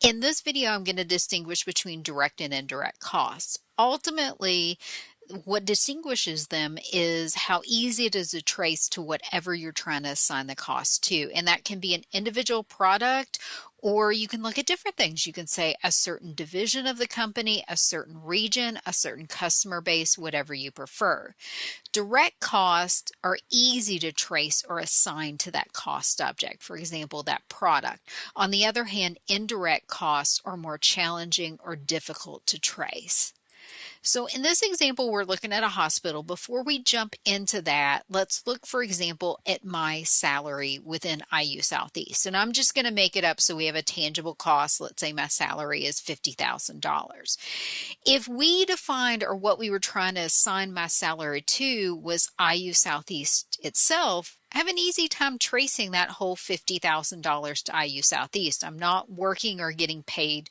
In this video, I'm going to distinguish between direct and indirect costs. Ultimately, what distinguishes them is how easy it is to trace to whatever you're trying to assign the cost to. And that can be an individual product, or you can look at different things. You can say a certain division of the company, a certain region, a certain customer base, whatever you prefer. Direct costs are easy to trace or assign to that cost object, for example, that product. On the other hand, indirect costs are more challenging or difficult to trace. So in this example, we're looking at a hospital. Before we jump into that, let's look, for example, at my salary within IU Southeast. And I'm just going to make it up so we have a tangible cost. Let's say my salary is $50,000. If we defined, or what we were trying to assign my salary to was IU Southeast itself, I have an easy time tracing that whole $50,000 to IU Southeast. I'm not working or getting paid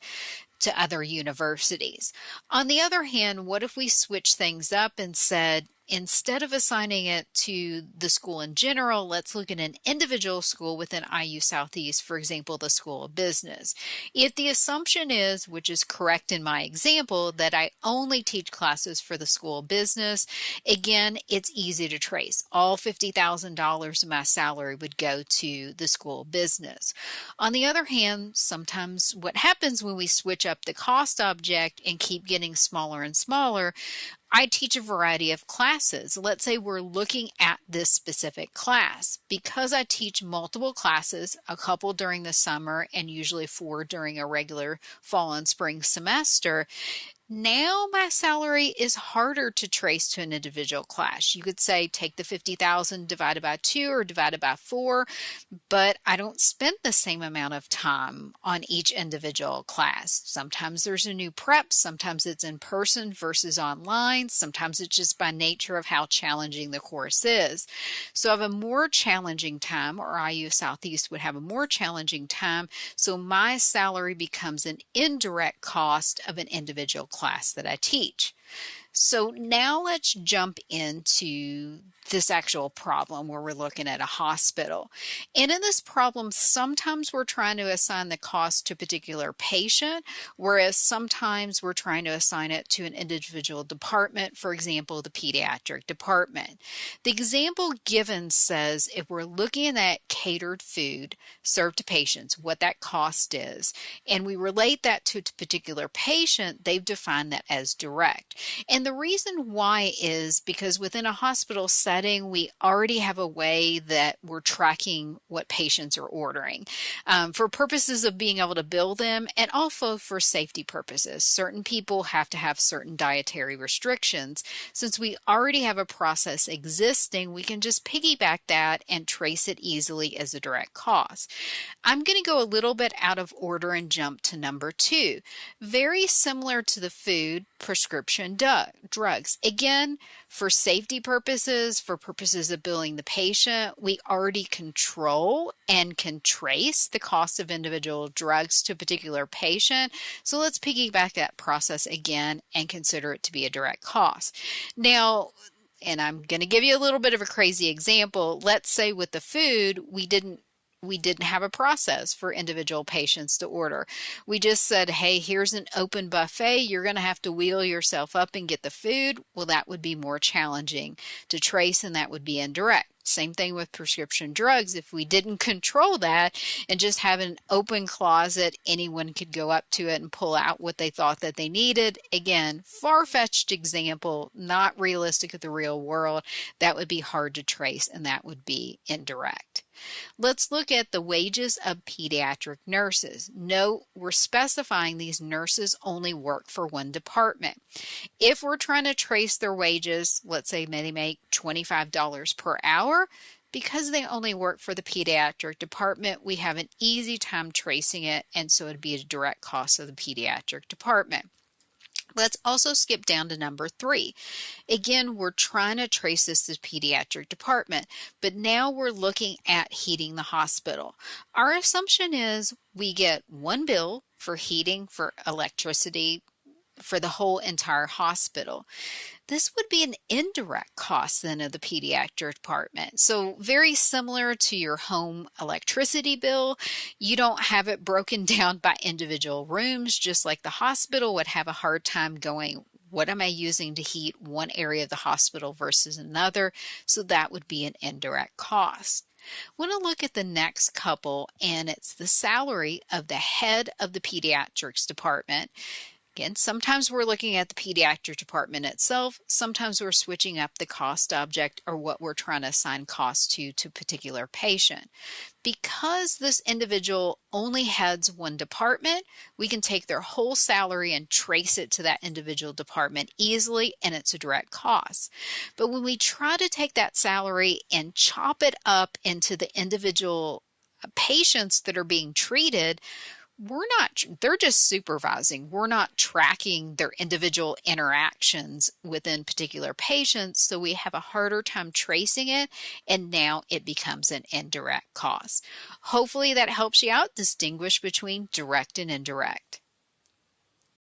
to other universities. On the other hand, what if we switch things up and said, instead of assigning it to the school in general, let's look at an individual school within IU Southeast, for example, the School of Business. If the assumption is, which is correct in my example, that I only teach classes for the School of Business, again, it's easy to trace. All $50,000 of my salary would go to the School of Business. On the other hand, sometimes what happens when we switch up the cost object and keep getting smaller and smaller, I teach a variety of classes. Let's say we're looking at this specific class. Because I teach multiple classes, a couple during the summer and usually 4 during a regular fall and spring semester, now my salary is harder to trace to an individual class. You could say take the 50,000 divided by 2 or divided by 4, but I don't spend the same amount of time on each individual class. Sometimes there's a new prep, sometimes it's in person versus online, sometimes it's just by nature of how challenging the course is. So I have a more challenging time, or IU Southeast would have a more challenging time, so my salary becomes an indirect cost of an individual class that I teach. So now let's jump into this actual problem where we're looking at a hospital. And in this problem, sometimes we're trying to assign the cost to a particular patient, whereas sometimes we're trying to assign it to an individual department, for example, the pediatric department. The example given says if we're looking at catered food served to patients, what that cost is, and we relate that to a particular patient, they've defined that as direct. And the reason why is because within a hospital setting, we already have a way that we're tracking what patients are ordering for purposes of being able to bill them and also for safety purposes. Certain people have to have certain dietary restrictions. Since we already have a process existing, we can just piggyback that and trace it easily as a direct cost. I'm going to go a little bit out of order and jump to number 2. Very similar to the food, prescription drugs. Again, for safety purposes, for purposes of billing the patient, we already control and can trace the cost of individual drugs to a particular patient. So let's piggyback that process again and consider it to be a direct cost. Now, and I'm going to give you a little bit of a crazy example. Let's say with the food, we didn't have a process for individual patients to order. We just said, hey, here's an open buffet. You're going to have to wheel yourself up and get the food. Well, that would be more challenging to trace, and that would be indirect. Same thing with prescription drugs. If we didn't control that and just have an open closet, anyone could go up to it and pull out what they thought that they needed. Again, far-fetched example, not realistic of the real world. That would be hard to trace, and that would be indirect. Let's look at the wages of pediatric nurses. Note, we're specifying these nurses only work for one department. If we're trying to trace their wages, let's say they make $25 per hour, because they only work for the pediatric department, we have an easy time tracing it, and so it'd be a direct cost of the pediatric department. Let's also skip down to number 3. Again, we're trying to trace this to the pediatric department, but now we're looking at heating the hospital. Our assumption is we get one bill for heating, for electricity, for the whole entire hospital. This would be an indirect cost then of the pediatric department. So very similar to your home electricity bill, you don't have it broken down by individual rooms, just like the hospital would have a hard time going, what am I using to heat one area of the hospital versus another? So that would be an indirect cost. Want to look at the next couple, and it's the salary of the head of the pediatrics department. Again, sometimes we're looking at the pediatric department itself. Sometimes we're switching up the cost object or what we're trying to assign cost to a particular patient. Because this individual only heads one department, we can take their whole salary and trace it to that individual department easily, and it's a direct cost. But when we try to take that salary and chop it up into the individual patients that are being treated, they're just supervising. We're not tracking their individual interactions within particular patients, so we have a harder time tracing it, and now it becomes an indirect cost. Hopefully that helps you out distinguish between direct and indirect.